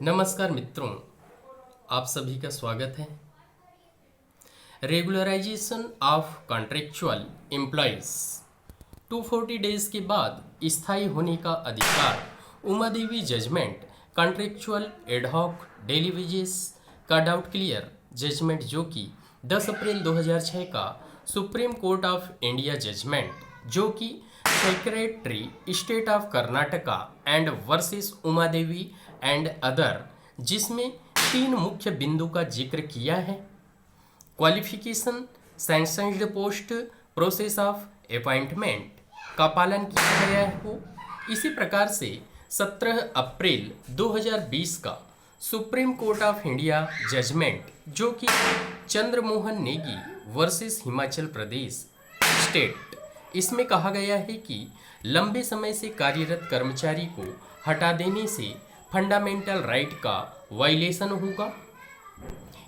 नमस्कार मित्रों, आप सभी का स्वागत है। Regularisation of contractual employees 240 days के बाद स्थायी होने का अधिकार Uma Devi judgement contractual ad hoc daily wages का डाउट क्लियर जजमेंट जो कि 10 अप्रैल 2006 का supreme court of India judgement जो कि secretary state of Karnataka and versus Uma Devi and other, जिसमें 3 मुख्य बिंदु का जिक्र किया है। Qualification, sanctioned post, process of appointment का पालन किया गया हो। इसी प्रकार से 17 अप्रैल 2020 का supreme court of India judgement जो कि चंद्रमोहन नेगी वर्सेस हिमाचल प्रदेश स्टेट, इसमें कहा गया है कि लंबे समय से कार्यरत कर्मचारी को हटा देने से फंडामेंटल राइट का वायलेशन होगा।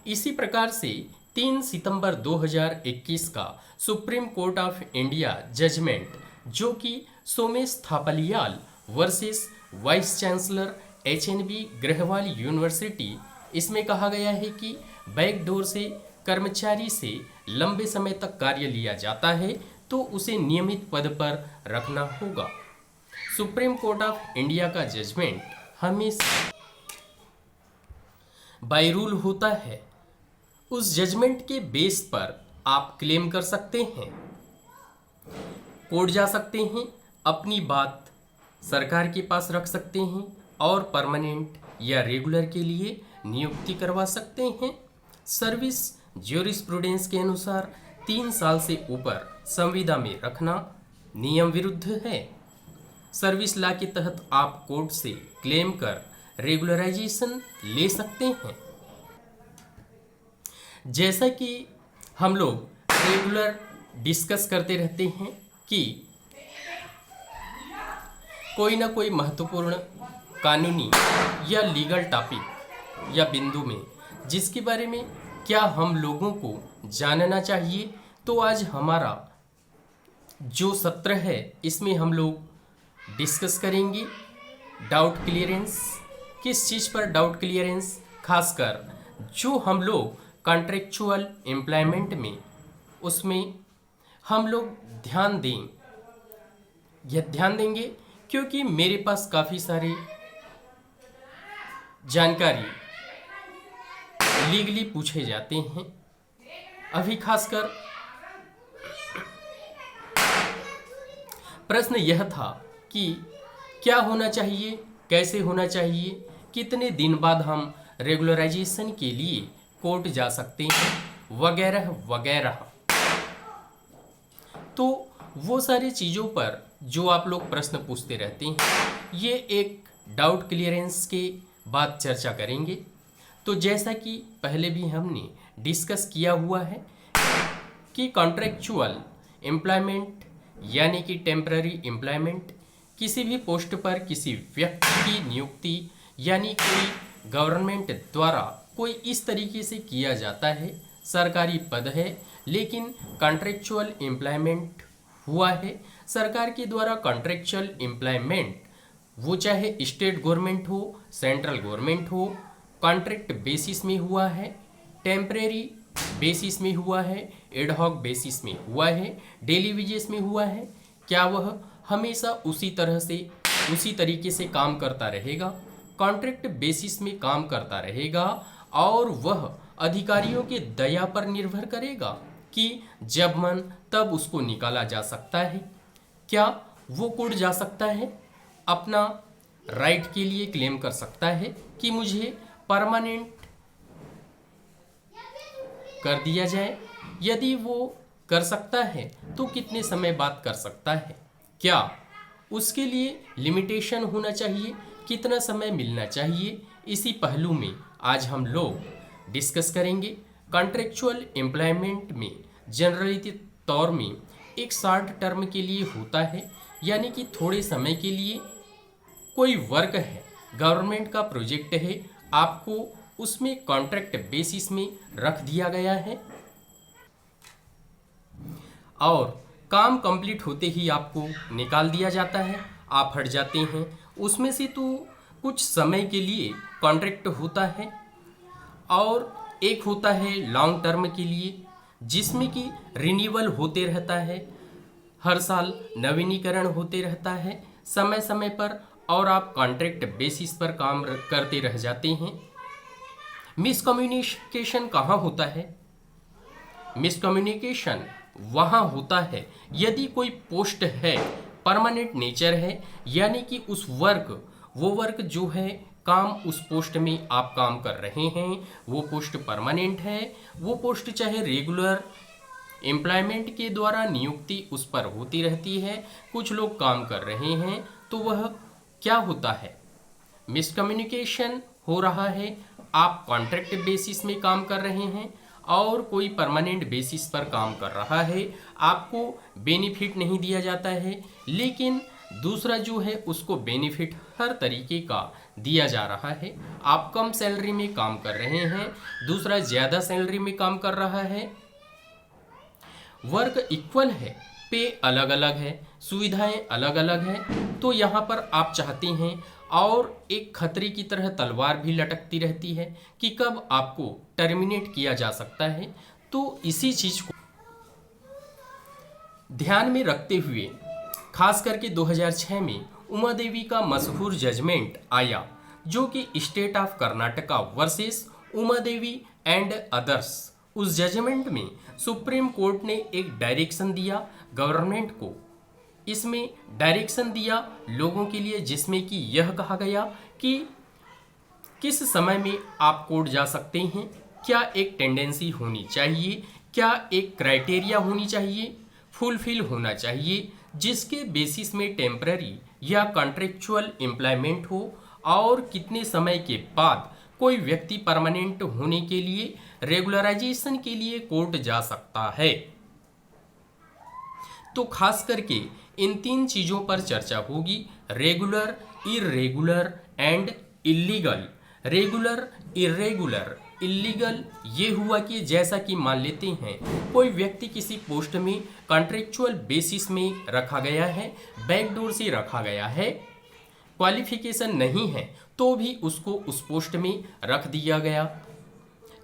इसी प्रकार से 3 सितंबर 2021 का supreme court of India judgement जो कि Somesh Thapliyal versus vice chancellor HNB Garhwal university, इसमें कहा गया है कि बैकडोर से कर्मचारी से लंबे समय तक कार्य लिया जाता है तो उसे नियमित पद पर रखना होगा। सुप्रीम कोर्ट ऑफ इंडिया का जजमेंट हमेशा बाय रूल होता है। उस जजमेंट के बेस पर आप क्लेम कर सकते हैं, कोर्ट जा सकते हैं, अपनी बात सरकार के पास रख सकते हैं और परमानेंट या रेगुलर के लिए नियुक्ति करवा सकते हैं। सर्विस ज्यूरिस्प्रूडेंस के अनुसार 3 साल से ऊपर संविदा में रखना नियम विरुद्ध है। सर्विस लॉ के तहत आप कोर्ट से क्लेम कर रेगुलराइजेशन ले सकते हैं। जैसा कि हम लोग रेगुलर डिस्कस करते रहते हैं कि कोई ना कोई महत्वपूर्ण कानूनी या लीगल टॉपिक या बिंदु में जिसके बारे में क्या हम लोगों को जानना चाहिए, तो आज हमारा जो सत्र है इसमें हम लोग डिस्कस करेंगे डाउट क्लियरेंस। किस चीज़ पर डाउट क्लियरेंस, खासकर जो हम लोग कॉन्ट्रेक्चुअल एम्प्लॉयमेंट में उसमें हम लोग ध्यान देंगे क्योंकि मेरे पास काफ़ी सारी जानकारी लीगली पूछे जाते हैं। अभी खासकर प्रश्न यह था कि क्या होना चाहिए, कैसे होना चाहिए, कितने दिन बाद हम रेगुलराइजेशन के लिए कोर्ट जा सकते हैं, वगैरह वगैरह। तो वो सारी चीज़ों पर जो आप लोग प्रश्न पूछते रहते हैं, ये एक डाउट क्लियरेंस के बाद चर्चा करेंगे। तो जैसा कि पहले भी हमने डिस्कस किया हुआ है कि कॉन्ट्रेक्चुअल एम्प्लॉयमेंट यानी कि टेम्पररी एम्प्लॉयमेंट किसी भी पोस्ट पर किसी व्यक्ति की नियुक्ति यानी कोई गवर्नमेंट द्वारा कोई इस तरीके से किया जाता है, सरकारी पद है लेकिन कॉन्ट्रेक्चुअल एम्प्लॉयमेंट हुआ है सरकार के द्वारा। कॉन्ट्रेक्चुअल एम्प्लॉयमेंट वो चाहे स्टेट गवर्नमेंट हो, सेंट्रल गवर्नमेंट हो, कॉन्ट्रैक्ट बेसिस में हुआ है, टेम्परेरी बेसिस में हुआ है, एडहॉक बेसिस में हुआ है, डेली वेजेस में हुआ है, क्या वह हमेशा उसी तरीके से काम करता रहेगा? कॉन्ट्रैक्ट बेसिस में काम करता रहेगा और वह अधिकारियों के दया पर निर्भर करेगा कि जब मन तब उसको निकाला जा सकता है। क्या वो कोर्ट जा सकता है, अपना राइट के लिए क्लेम कर सकता है कि मुझे परमानेंट कर दिया जाए? यदि वो कर सकता है तो कितने समय बाद कर सकता है? क्या उसके लिए लिमिटेशन होना चाहिए, कितना समय मिलना चाहिए? इसी पहलू में आज हम लोग डिस्कस करेंगे। कॉन्ट्रेक्चुअल एम्प्लॉयमेंट में जनरली तौर में एक शॉर्ट टर्म के लिए होता है, यानी कि थोड़े समय के लिए कोई वर्क है, गवर्नमेंट का प्रोजेक्ट है, आपको उसमें कॉन्ट्रैक्ट बेसिस में रख दिया गया है और काम कंप्लीट होते ही आपको निकाल दिया जाता है, आप हट जाते हैं। उसमें से तो कुछ समय के लिए कॉन्ट्रैक्ट होता है और एक होता है लॉन्ग टर्म के लिए, जिसमें कि रिन्यूअल होते रहता है, हर साल नवीनीकरण होते रहता है समय समय पर, और आप कॉन्ट्रैक्ट बेसिस पर काम करते रह जाते हैं। मिसकम्युनिकेशन कहाँ होता है? मिसकम्युनिकेशन वहाँ होता है यदि कोई पोस्ट है परमानेंट नेचर है, यानी कि उस वो वर्क जो है, काम उस पोस्ट में आप काम कर रहे हैं, वो पोस्ट परमानेंट है, वो पोस्ट चाहे रेगुलर एम्प्लॉयमेंट के द्वारा नियुक्ति उस पर होती रहती है, कुछ लोग काम कर रहे हैं, तो वह क्या होता है? मिसकम्युनिकेशन हो रहा है। आप कॉन्ट्रैक्ट बेसिस में काम कर रहे हैं और कोई परमानेंट बेसिस पर काम कर रहा है, आपको बेनिफिट नहीं दिया जाता है, लेकिन दूसरा जो है उसको बेनिफिट हर तरीके का दिया जा रहा है। आप कम सैलरी में काम कर रहे हैं, दूसरा ज़्यादा सैलरी में काम कर रहा है, वर्क इक्वल है, पे अलग अलग है, सुविधाएं अलग अलग हैं, तो यहाँ पर आप चाहते हैं, और एक खतरे की तरह तलवार भी लटकती रहती है कि कब आपको टर्मिनेट किया जा सकता है। तो इसी चीज़ को ध्यान में रखते हुए खास करके 2006 में उमा देवी का मशहूर जजमेंट आया, जो कि state of Karnataka versus Uma Devi and others. उस जजमेंट में सुप्रीम कोर्ट ने एक डायरेक्शन दिया गवर्नमेंट को, इसमें डायरेक्शन दिया लोगों के लिए, जिसमें कि यह कहा गया कि किस समय में आप कोर्ट जा सकते हैं, क्या एक टेंडेंसी होनी चाहिए, क्या एक क्राइटेरिया होनी चाहिए, फुलफिल होना चाहिए, जिसके बेसिस में टेम्पररी या कॉन्ट्रेक्चुअल एम्प्लॉयमेंट हो, और कितने समय के बाद कोई व्यक्ति परमानेंट होने के लिए रेगुलराइजेशन के लिए कोर्ट जा सकता है। तो खास करके इन 3 चीज़ों पर चर्चा होगी, regular, irregular and illegal. Regular, irregular, illegal ये हुआ कि जैसा कि मान लेते हैं कोई व्यक्ति किसी पोस्ट में कॉन्ट्रेक्चुअल बेसिस में रखा गया है, बैकडोर से रखा गया है, क्वालिफिकेशन नहीं है तो भी उसको उस पोस्ट में रख दिया गया।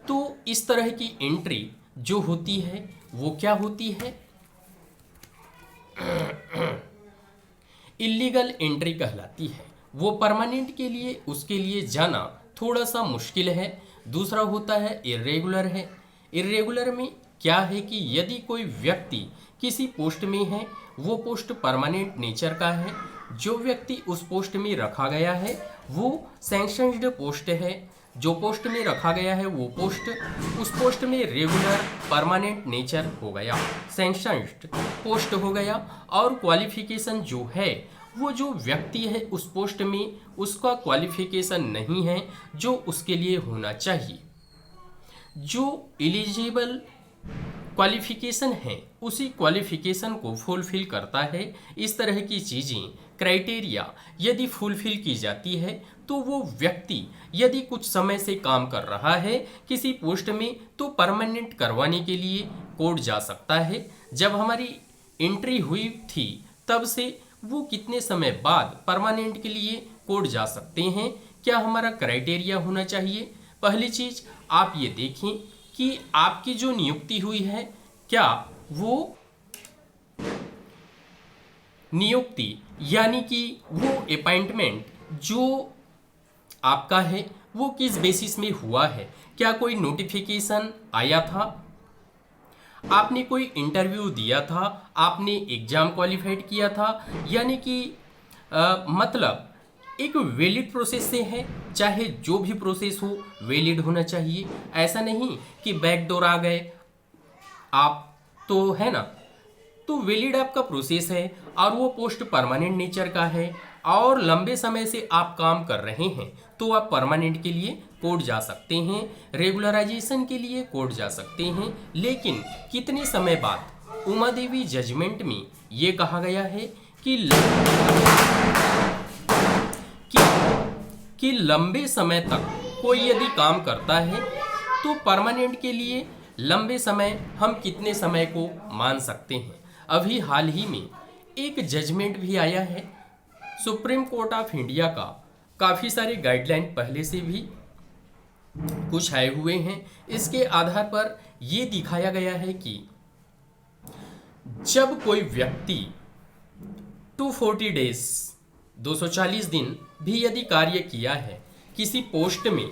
तो इस तरह की एंट्री जो होती है वो क्या होती है? इल्लीगल एंट्री कहलाती है। वो परमानेंट के लिए उसके लिए जाना थोड़ा सा मुश्किल है। दूसरा होता है इर्रेगुलर है। इर्रेगुलर में क्या है कि यदि कोई व्यक्ति किसी पोस्ट में है, वो पोस्ट परमानेंट नेचर का है, जो व्यक्ति उस पोस्ट में रखा गया है वो सैंक्शन्ड पोस्ट है, जो पोस्ट में रखा गया है वो पोस्ट उस पोस्ट में रेगुलर परमानेंट नेचर हो गया, सैंक्शन्ड पोस्ट हो गया, और क्वालिफिकेशन जो है वो जो व्यक्ति है उस पोस्ट में उसका क्वालिफिकेशन नहीं है जो उसके लिए होना चाहिए। जो एलिजिबल क्वालिफिकेशन है उसी क्वालिफिकेशन को फुलफिल करता है। इस तरह की चीज़ें, क्राइटेरिया यदि फुलफिल की जाती है तो वो व्यक्ति यदि कुछ समय से काम कर रहा है किसी पोस्ट में तो परमानेंट करवाने के लिए कोर्ट जा सकता है। जब हमारी एंट्री हुई थी तब से वो कितने समय बाद परमानेंट के लिए कोर्ट जा सकते हैं, क्या हमारा क्राइटेरिया होना चाहिए? पहली चीज़ आप ये देखें कि आपकी जो नियुक्ति हुई है क्या वो नियुक्ति यानी कि वो अपॉइंटमेंट जो आपका है वो किस बेसिस में हुआ है? क्या कोई नोटिफिकेशन आया था, आपने कोई इंटरव्यू दिया था, आपने एग्जाम क्वालिफाइड किया था, यानी कि मतलब एक वैलिड प्रोसेस से है, चाहे जो भी प्रोसेस हो वैलिड होना चाहिए। ऐसा नहीं कि बैकडोर आ गए आप, तो है ना, तो वैलिड आपका प्रोसेस है और वो पोस्ट परमानेंट नेचर का है और लंबे समय से आप काम कर रहे हैं तो आप परमानेंट के लिए कोर्ट जा सकते हैं, रेगुलराइजेशन के लिए कोर्ट जा सकते हैं। लेकिन कितने समय बाद? उमा देवी जजमेंट में ये कहा गया है कि लंबे समय तक कोई यदि काम करता है तो परमानेंट के लिए लंबे समय हम कितने समय को मान सकते हैं। अभी हाल ही में एक जजमेंट भी आया है सुप्रीम कोर्ट ऑफ इंडिया का काफ़ी सारे गाइडलाइन पहले से भी कुछ आए हुए हैं। इसके आधार पर ये दिखाया गया है कि जब कोई व्यक्ति 240 डेज 240 दिन भी यदि कार्य किया है किसी पोस्ट में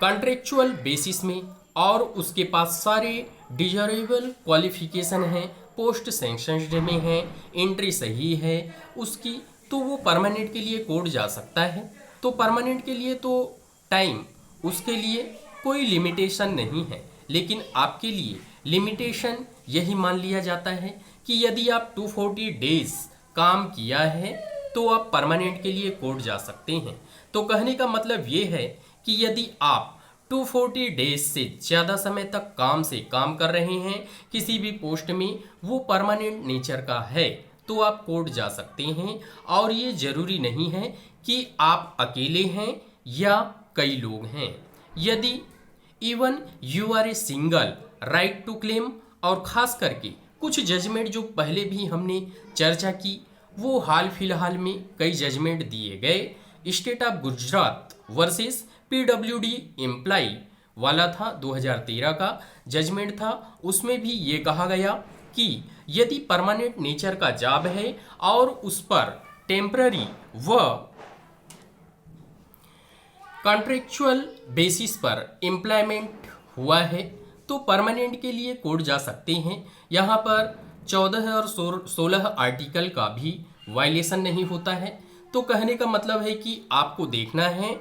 कॉन्ट्रेक्चुअल बेसिस में और उसके पास सारे डिजरेबल क्वालिफिकेशन हैं, पोस्ट सेंक्शनड में है, एंट्री सही है उसकी, तो वो परमानेंट के लिए कोर्ट जा सकता है। तो परमानेंट के लिए तो टाइम उसके लिए कोई लिमिटेशन नहीं है, लेकिन आपके लिए लिमिटेशन यही मान लिया जाता है कि यदि आप 240 डेज काम किया है तो आप परमानेंट के लिए कोर्ट जा सकते हैं। तो कहने का मतलब ये है कि यदि आप 240 डेज से ज़्यादा समय तक काम कर रहे हैं किसी भी पोस्ट में, वो परमानेंट नेचर का है, तो आप कोर्ट जा सकते हैं। और ये ज़रूरी नहीं है कि आप अकेले हैं या कई लोग हैं। यदि even you are a single right to claim, और ख़ास करके कुछ जजमेंट जो पहले भी हमने चर्चा की, वो हाल फिलहाल में कई जजमेंट दिए गए। State of Gujarat versus PWD employee वाला था, 2013 का जजमेंट था। उसमें भी ये कहा गया कि यदि परमानेंट नेचर का जॉब है और उस पर टेम्पररी व कॉन्ट्रेक्चुअल बेसिस पर एम्प्लॉयमेंट हुआ है तो परमानेंट के लिए कोर्ट जा सकते हैं। यहाँ पर 14 और 16 आर्टिकल का भी वायलेशन नहीं होता है। तो कहने का मतलब है कि आपको देखना है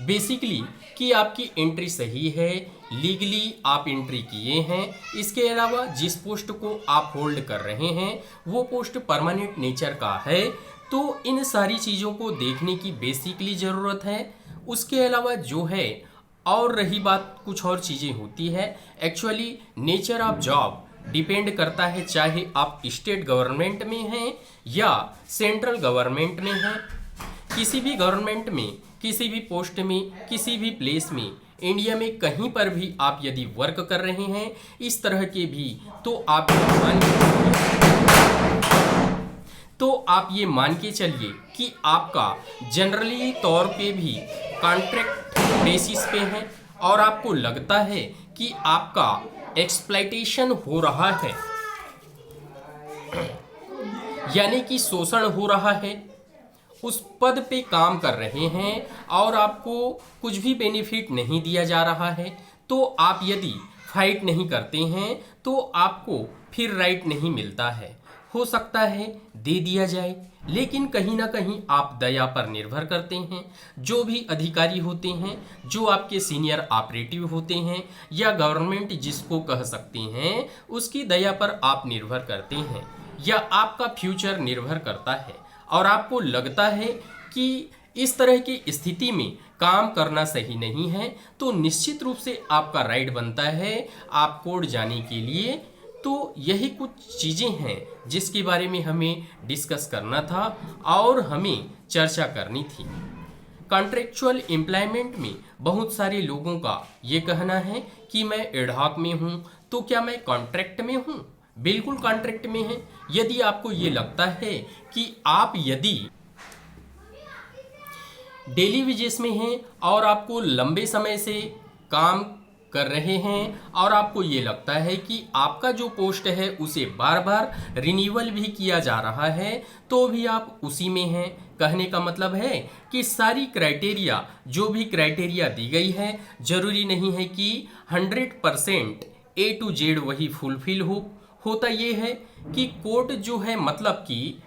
बेसिकली कि आपकी एंट्री सही है, लीगली आप एंट्री किए हैं। इसके अलावा जिस पोस्ट को आप होल्ड कर रहे हैं वो पोस्ट परमानेंट नेचर का है, तो इन सारी चीज़ों को देखने की बेसिकली ज़रूरत है। उसके अलावा जो है और रही बात, कुछ और चीज़ें होती है। Actually nature of job depend करता है, चाहे आप स्टेट गवर्नमेंट में हैं या सेंट्रल गवर्नमेंट में हैं। किसी भी गवर्नमेंट में, किसी भी पोस्ट में, किसी भी प्लेस में, इंडिया में कहीं पर भी आप यदि वर्क कर रहे हैं इस तरह के भी, तो आप ये मान के चलिए कि आपका जनरली तौर पे भी कॉन्ट्रैक्ट बेसिस पे है और आपको लगता है कि आपका एक्सप्लॉइटेशन हो रहा है, यानी कि शोषण हो रहा है, उस पद पे काम कर रहे हैं और आपको कुछ भी बेनिफिट नहीं दिया जा रहा है, तो आप यदि फाइट नहीं करते हैं तो आपको फिर राइट नहीं मिलता है। हो सकता है दे दिया जाए, लेकिन कहीं ना कहीं आप दया पर निर्भर करते हैं। जो भी अधिकारी होते हैं, जो आपके सीनियर ऑपरेटिव होते हैं या गवर्नमेंट जिसको कह सकते हैं, उसकी दया पर आप निर्भर करते हैं या आपका फ्यूचर निर्भर करता है और आपको लगता है कि इस तरह की स्थिति में काम करना सही नहीं है, तो निश्चित रूप से आपका राइट बनता है आप कोर्ट जाने के लिए। तो यही कुछ चीज़ें हैं जिसके बारे में हमें डिस्कस करना था और हमें चर्चा करनी थी। कॉन्ट्रेक्चुअल एम्प्लॉयमेंट में बहुत सारे लोगों का ये कहना है कि मैं एडहॉक में हूँ, तो क्या मैं कॉन्ट्रैक्ट में हूँ? बिल्कुल कॉन्ट्रैक्ट में है। यदि आपको ये लगता है कि आप यदि डेली वेजेस में हैं और आपको लंबे समय से काम कर रहे हैं और आपको ये लगता है कि आपका जो पोस्ट है उसे बार बार रिन्यूअल भी किया जा रहा है, तो भी आप उसी में हैं। कहने का मतलब है कि सारी क्राइटेरिया, जो भी क्राइटेरिया दी गई है, जरूरी नहीं है कि 100% A to Z वही फुलफिल हो। होता ये है कि कोर्ट जो है मतलब कि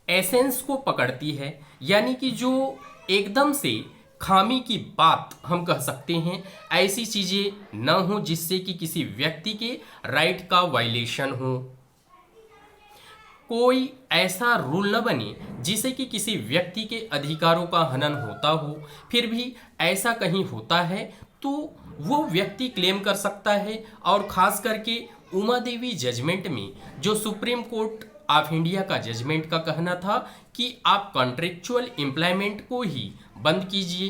एसेंस को पकड़ती है, यानी कि जो एकदम से खामी की बात हम कह सकते हैं, ऐसी चीज़ें न हो जिससे कि किसी व्यक्ति के राइट का वायलेशन हो। कोई ऐसा रूल न बने जिससे कि किसी व्यक्ति के अधिकारों का हनन होता हो। फिर भी ऐसा कहीं होता है तो वो व्यक्ति क्लेम कर सकता है। और ख़ास करके उमा देवी जजमेंट में जो सुप्रीम कोर्ट ऑफ इंडिया का जजमेंट का कहना था कि आप कॉन्ट्रेक्चुअल एम्प्लॉयमेंट को ही बंद कीजिए,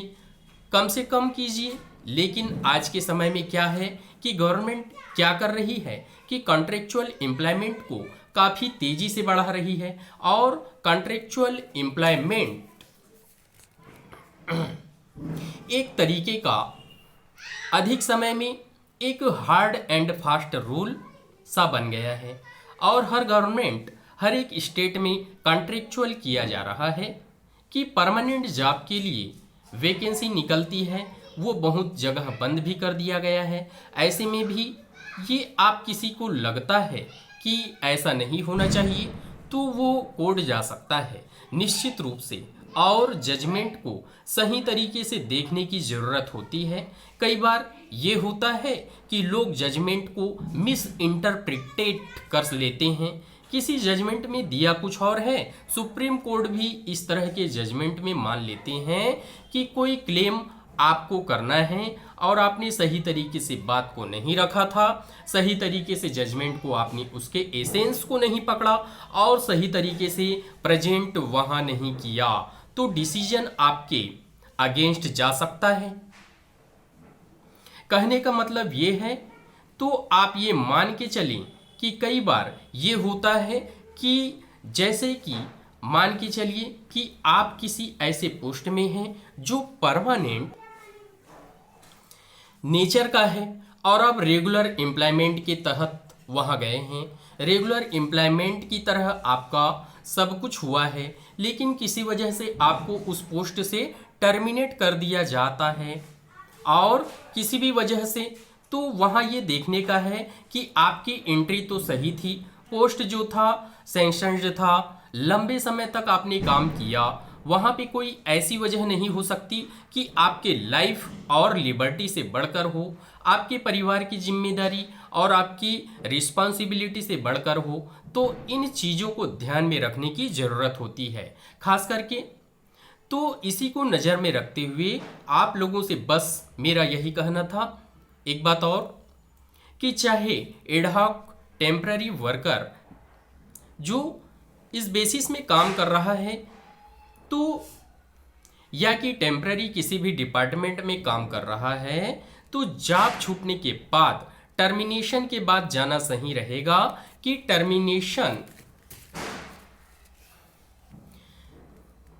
कम से कम कीजिए, लेकिन आज के समय में क्या है कि गवर्नमेंट क्या कर रही है कि कॉन्ट्रेक्चुअल एम्प्लॉयमेंट को काफ़ी तेज़ी से बढ़ा रही है और कॉन्ट्रेक्चुअल एम्प्लॉयमेंट एक तरीके का अधिक समय में एक हार्ड एंड फास्ट रूल सा बन गया है और हर गवर्नमेंट हर एक स्टेट में कॉन्ट्रेक्चुअल किया जा रहा है कि परमानेंट जॉब के लिए वैकेंसी निकलती है, वो बहुत जगह बंद भी कर दिया गया है। ऐसे में भी ये आप किसी को लगता है कि ऐसा नहीं होना चाहिए तो वो कोर्ट जा सकता है निश्चित रूप से, और जजमेंट को सही तरीके से देखने की ज़रूरत होती है। कई बार ये होता है कि लोग जजमेंट को मिस इंटरप्रिटेट कर लेते हैं, किसी जजमेंट में दिया कुछ और है, सुप्रीम कोर्ट भी इस तरह के जजमेंट में मान लेते हैं कि कोई क्लेम आपको करना है और आपने सही तरीके से बात को नहीं रखा था, सही तरीके से जजमेंट को आपने उसके एसेंस को नहीं पकड़ा और सही तरीके से प्रेजेंट वहाँ नहीं किया, तो डिसीजन आपके अगेंस्ट जा सकता है। कहने का मतलब ये है, तो आप ये मान के चलें कि कई बार ये होता है कि जैसे कि मान के चलिए कि आप किसी ऐसे पोस्ट में हैं जो परमानेंट नेचर का है और आप रेगुलर एम्प्लॉयमेंट के तहत वहाँ गए हैं, रेगुलर एम्प्लॉयमेंट की तरह आपका सब कुछ हुआ है, लेकिन किसी वजह से आपको उस पोस्ट से टर्मिनेट कर दिया जाता है और किसी भी वजह से, तो वहाँ ये देखने का है कि आपकी एंट्री तो सही थी, पोस्ट जो था सैंक्शन्ड था, लंबे समय तक आपने काम किया, वहाँ पे कोई ऐसी वजह नहीं हो सकती कि आपके लाइफ और लिबर्टी से बढ़कर हो, आपके परिवार की जिम्मेदारी और आपकी रिस्पॉन्सिबिलिटी से बढ़कर हो। तो इन चीज़ों को ध्यान में रखने की ज़रूरत होती है खास करके। तो इसी को नज़र में रखते हुए आप लोगों से बस मेरा यही कहना था। एक बात और कि चाहे एडहॉक टेम्पररी वर्कर जो इस बेसिस में काम कर रहा है, तो या कि टेम्पररी किसी भी डिपार्टमेंट में काम कर रहा है, तो जॉब छूटने के बाद टर्मिनेशन के बाद जाना सही रहेगा कि टर्मिनेशन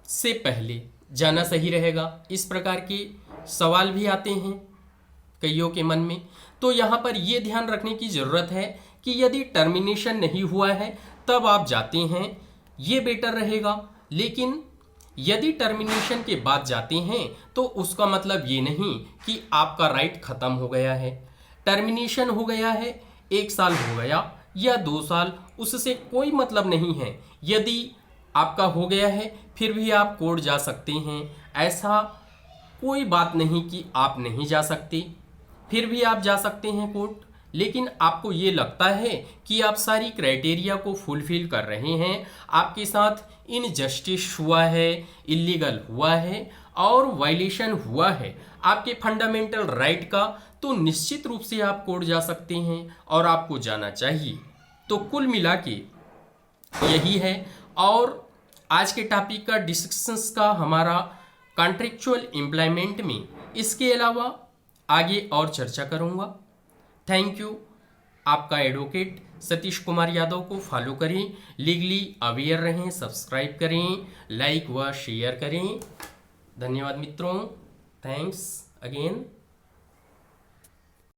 से पहले जाना सही रहेगा। इस प्रकार के सवाल भी आते हैं कईयों के मन में। तो यहाँ पर ये ध्यान रखने की ज़रूरत है कि यदि टर्मिनेशन नहीं हुआ है तब आप जाते हैं, ये बेटर रहेगा। लेकिन यदि टर्मिनेशन के बाद जाते हैं तो उसका मतलब ये नहीं कि आपका राइट ख़त्म हो गया है। टर्मिनेशन हो गया है, 1 साल हो गया या 2 साल, उससे कोई मतलब नहीं है। यदि आपका हो गया है फिर भी आप कोर्ट जा सकते हैं, ऐसा कोई बात नहीं कि आप नहीं जा सकते, फिर भी आप जा सकते हैं कोर्ट। लेकिन आपको ये लगता है कि आप सारी क्राइटेरिया को फुलफिल कर रहे हैं, आपके साथ इनजस्टिस हुआ है, इलीगल हुआ है और वायलेशन हुआ है आपके फंडामेंटल राइट का, तो निश्चित रूप से आप कोर्ट जा सकते हैं और आपको जाना चाहिए। तो कुल मिला के यही है। और आज के टॉपिक का डिस्कशंस का हमारा कॉन्ट्रेक्चुअल एम्प्लॉयमेंट में, इसके अलावा आगे और चर्चा करूँगा। Thank you. आपका एडवोकेट सतीश कुमार यादव को फॉलो करें, लीगली अवेयर रहें, सब्सक्राइब करें, लाइक व शेयर करें। धन्यवाद मित्रों, थैंक्स अगेन।